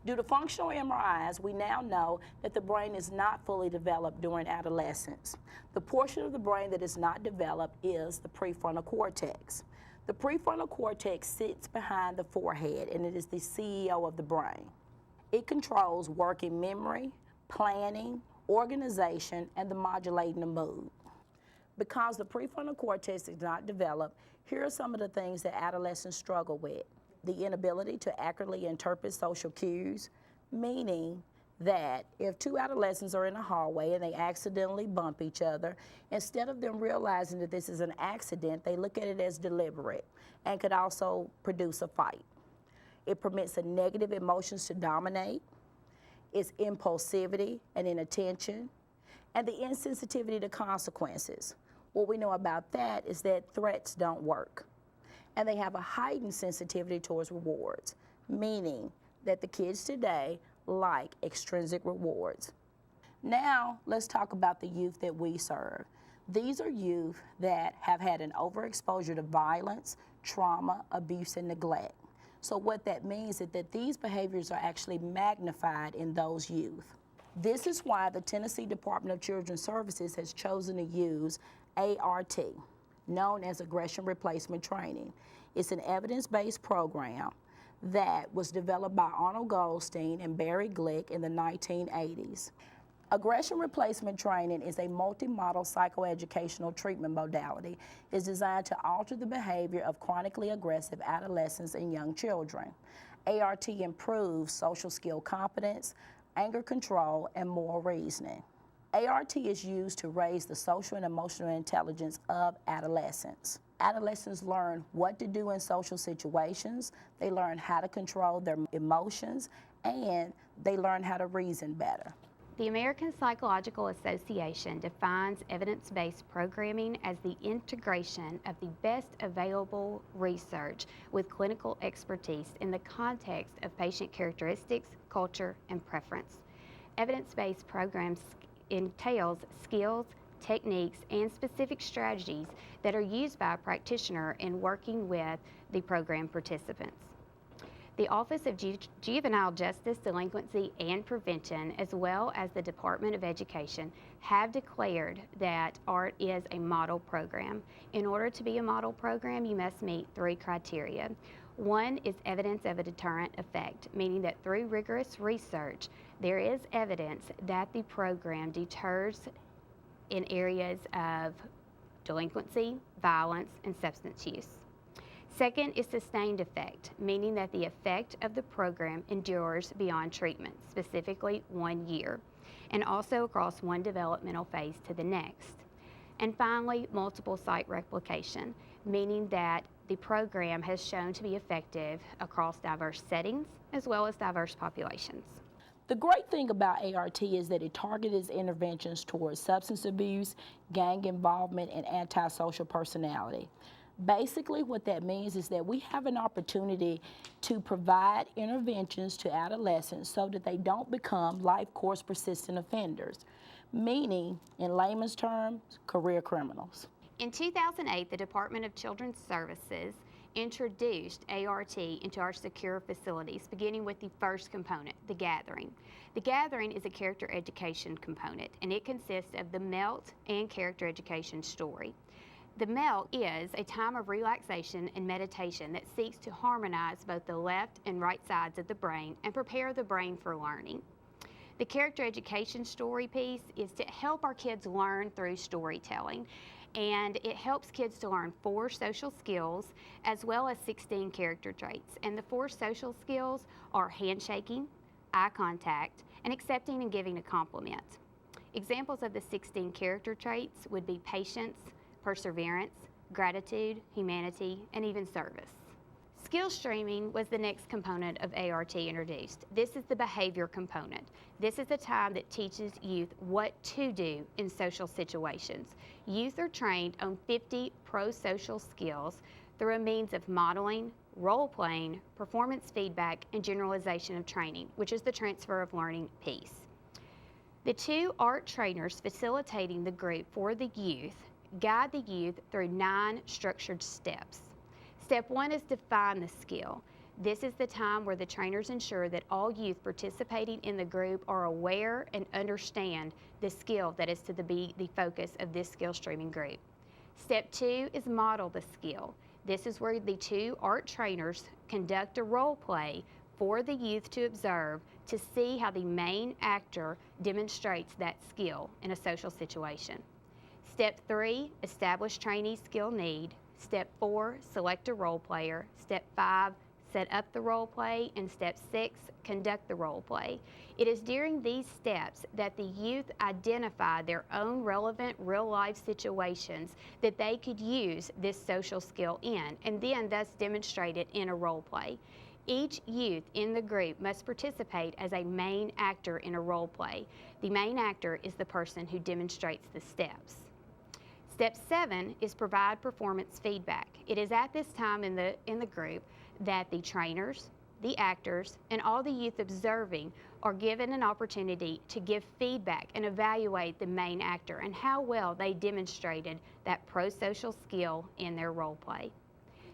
Due to functional MRIs, we now know that the brain is not fully developed during adolescence. The portion of the brain that is not developed is the prefrontal cortex. The prefrontal cortex sits behind the forehead, and it is the CEO of the brain. It controls working memory, planning, organization, and the modulating of mood. Because the prefrontal cortex is not developed, here are some of the things that adolescents struggle with. The inability to accurately interpret social cues, meaning that if two adolescents are in a hallway and they accidentally bump each other, instead of them realizing that this is an accident, they look at it as deliberate and could also produce a fight. It permits the negative emotions to dominate, its impulsivity and inattention, and the insensitivity to consequences. What we know about that is that threats don't work. And they have a heightened sensitivity towards rewards, meaning that the kids today like extrinsic rewards. Now, let's talk about the youth that we serve. These are youth that have had an overexposure to violence, trauma, abuse, and neglect. So what that means is that these behaviors are actually magnified in those youth. This is why the Tennessee Department of Children's Services has chosen to use ART, known as Aggression Replacement Training. It's an evidence-based program that was developed by Arnold Goldstein and Barry Glick in the 1980s. Aggression replacement training is a multi-model psychoeducational treatment modality. It's designed to alter the behavior of chronically aggressive adolescents and young children. ART improves social skill competence, anger control, and moral reasoning. ART is used to raise the social and emotional intelligence of adolescents. Adolescents learn what to do in social situations, they learn how to control their emotions, and they learn how to reason better. The American Psychological Association defines evidence-based programming as the integration of the best available research with clinical expertise in the context of patient characteristics, culture, and preference. Evidence-based programs entails skills, techniques, and specific strategies that are used by a practitioner in working with the program participants. The Office of Juvenile Justice, Delinquency, and Prevention, as well as the Department of Education, have declared that ART is a model program. In order to be a model program, you must meet 3 criteria. One is evidence of a deterrent effect, meaning that through rigorous research, there is evidence that the program deters in areas of delinquency, violence, and substance use. Second is sustained effect, meaning that the effect of the program endures beyond treatment, specifically 1 year, and also across one developmental phase to the next. And finally, multiple site replication, meaning that the program has shown to be effective across diverse settings as well as diverse populations. The great thing about ART is that it targets interventions towards substance abuse, gang involvement, and antisocial personality. Basically, what that means is that we have an opportunity to provide interventions to adolescents so that they don't become life course persistent offenders, meaning, in layman's terms, career criminals. In 2008, the Department of Children's Services introduced ART into our secure facilities, beginning with the first component, the gathering. The gathering is a character education component, and it consists of the melt and character education story. The melt is a time of relaxation and meditation that seeks to harmonize both the left and right sides of the brain and prepare the brain for learning. The character education story piece is to help our kids learn through storytelling, and it helps kids to learn 4 social skills as well as 16 character traits. And the 4 social skills are handshaking, eye contact, and accepting and giving a compliment. Examples of the 16 character traits would be patience, perseverance, gratitude, humanity, and even service. Skill streaming was the next component of ART introduced. This is the behavior component. This is the time that teaches youth what to do in social situations. Youth are trained on 50 pro-social skills through a means of modeling, role-playing, performance feedback, and generalization of training, which is the transfer of learning piece. The 2 ART trainers facilitating the group for the youth guide the youth through 9 structured steps. Step 1 is define the skill. This is the time where the trainers ensure that all youth participating in the group are aware and understand the skill that is to be the focus of this skill streaming group. Step 2 is model the skill. This is where the two art trainers conduct a role play for the youth to observe to see how the main actor demonstrates that skill in a social situation. Step 3, establish trainee skill need. Step 4, select a role player. Step 5, set up the role play. And step 6, conduct the role play. It is during these steps that the youth identify their own relevant real-life situations that they could use this social skill in, and then thus demonstrate it in a role play. Each youth in the group must participate as a main actor in a role play. The main actor is the person who demonstrates the steps. Step 7 is provide performance feedback. It is at this time in the group that the trainers, the actors, and all the youth observing are given an opportunity to give feedback and evaluate the main actor and how well they demonstrated that pro-social skill in their role play.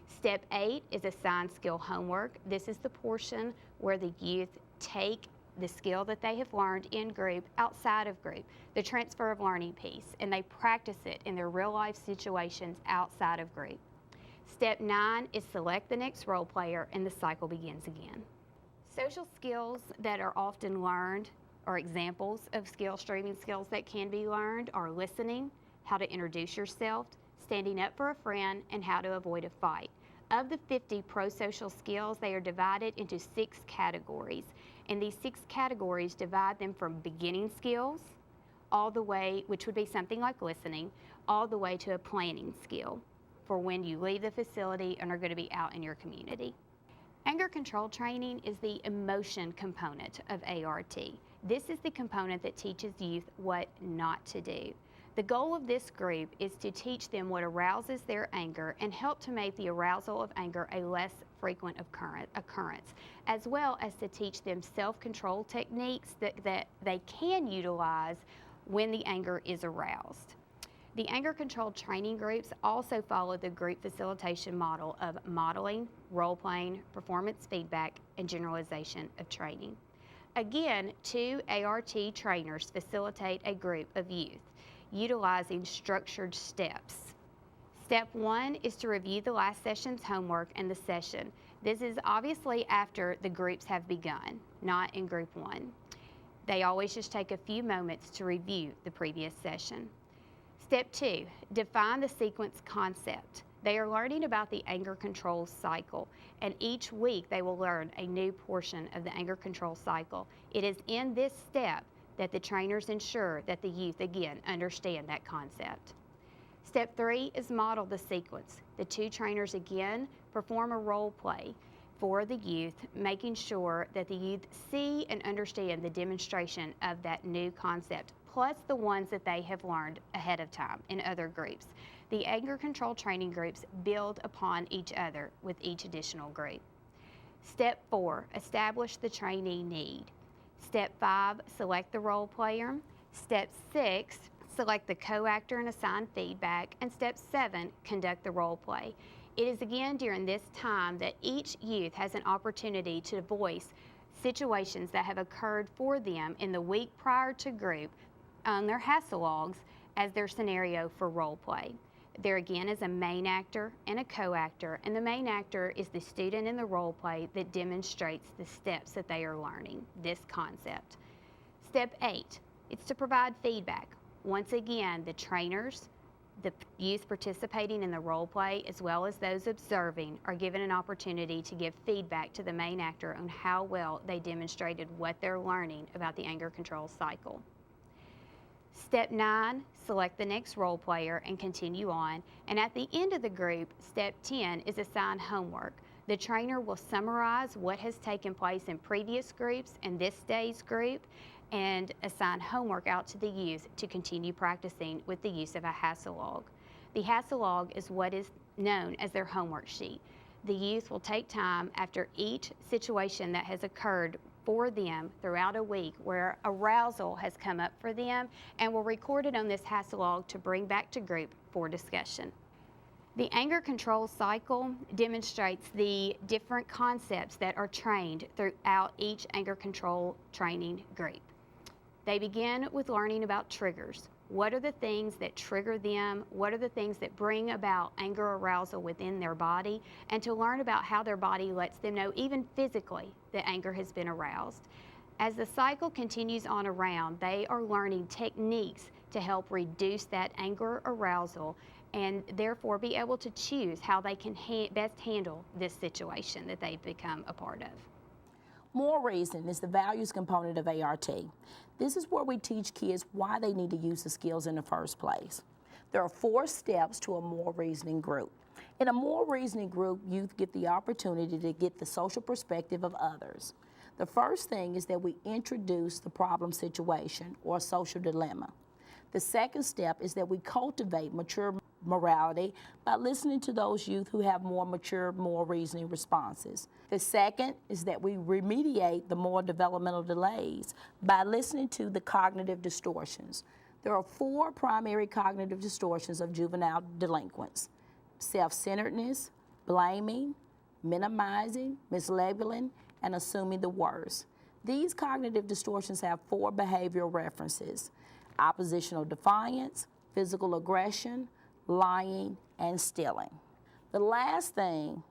Step 8 is assigned skill homework. This is the portion where the youth take the skill that they have learned in group outside of group, the transfer of learning piece, and they practice it in their real life situations outside of group. Step 9 is select the next role player, and the cycle begins again. Social skills that are often learned, or examples of skill streaming skills that can be learned, are listening, how to introduce yourself, standing up for a friend, and how to avoid a fight. Of the 50 pro-social skills, they are divided into 6 categories, and these 6 categories divide them from beginning skills, all the way, which would be something like listening, all the way to a planning skill for when you leave the facility and are going to be out in your community. Anger control training is the emotion component of ART. This is the component that teaches youth what not to do. The goal of this group is to teach them what arouses their anger and help to make the arousal of anger a less frequent occurrence, as well as to teach them self-control techniques that they can utilize when the anger is aroused. The anger control training groups also follow the group facilitation model of modeling, role-playing, performance feedback, and generalization of training. Again, 2 ART trainers facilitate a group of youth, utilizing structured steps. Step 1 is to review the last session's homework and the session. This is obviously after the groups have begun, not in group 1. They always just take a few moments to review the previous session. Step 2, define the sequence concept. They are learning about the anger control cycle, and each week they will learn a new portion of the anger control cycle. It is in this step that the trainers ensure that the youth again understand that concept. Step 3 is model the sequence. The 2 trainers again perform a role play for the youth, making sure that the youth see and understand the demonstration of that new concept, plus the ones that they have learned ahead of time in other groups. The anger control training groups build upon each other with each additional group. Step 4, establish the trainee need. Step 5, select the role player. Step 6, select the co-actor and assign feedback. And step 7, conduct the role play. It is again during this time that each youth has an opportunity to voice situations that have occurred for them in the week prior to group on their hassle logs as their scenario for role play. There again is a main actor and a co-actor, and the main actor is the student in the role play that demonstrates the steps that they are learning, this concept. Step 8, it's to provide feedback. Once again, the trainers, the youth participating in the role play, as well as those observing, are given an opportunity to give feedback to the main actor on how well they demonstrated what they're learning about the anger control cycle. Step 9, select the next role player and continue on. And at the end of the group, step 10 is assign homework. The trainer will summarize what has taken place in previous groups and this day's group and assign homework out to the youth to continue practicing with the use of a hassle log. The hassle log is what is known as their homework sheet. The youth will take time after each situation that has occurred for them throughout a week where arousal has come up for them and will record it on this hassle log to bring back to group for discussion. The anger control cycle demonstrates the different concepts that are trained throughout each anger control training group. They begin with learning about triggers. What are the things that trigger them? What are the things that bring about anger arousal within their body? And to learn about how their body lets them know, even physically, that anger has been aroused. As the cycle continues on around, they are learning techniques to help reduce that anger arousal and therefore be able to choose how they can best handle this situation that they've become a part of. Moral reasoning is the values component of ART. This is where we teach kids why they need to use the skills in the first place. There are 4 steps to a moral reasoning group. In a moral reasoning group, youth get the opportunity to get the social perspective of others. The first thing is that we introduce the problem situation or social dilemma. The second step is that we cultivate mature morality by listening to those youth who have more mature moral reasoning responses. The second is that we remediate the moral developmental delays by listening to the cognitive distortions. There are 4 primary cognitive distortions of juvenile delinquents: self-centeredness, blaming, minimizing, mislabeling, and assuming the worst. These cognitive distortions have 4 behavioral references: oppositional defiance, physical aggression, lying, and stealing. The last thing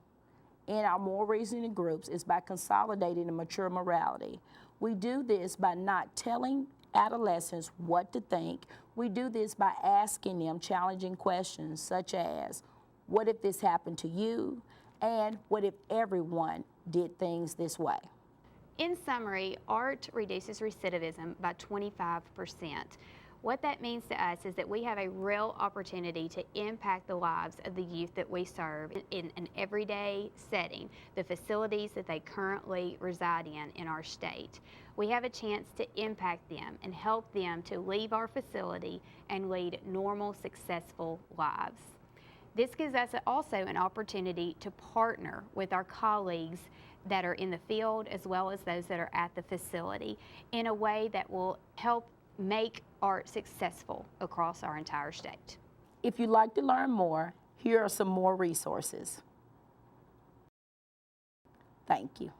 in our moral reasoning groups is by consolidating the mature morality. We do this by not telling adolescents what to think. We do this by asking them challenging questions such as, what if this happened to you? And what if everyone did things this way? In summary, ART reduces recidivism by 25%. What that means to us is that we have a real opportunity to impact the lives of the youth that we serve in an everyday setting, the facilities that they currently reside in our state. We have a chance to impact them and help them to leave our facility and lead normal, successful lives. This gives us also an opportunity to partner with our colleagues that are in the field as well as those that are at the facility in a way that will help make ART successful across our entire state. If you'd like to learn more, here are some more resources. Thank you.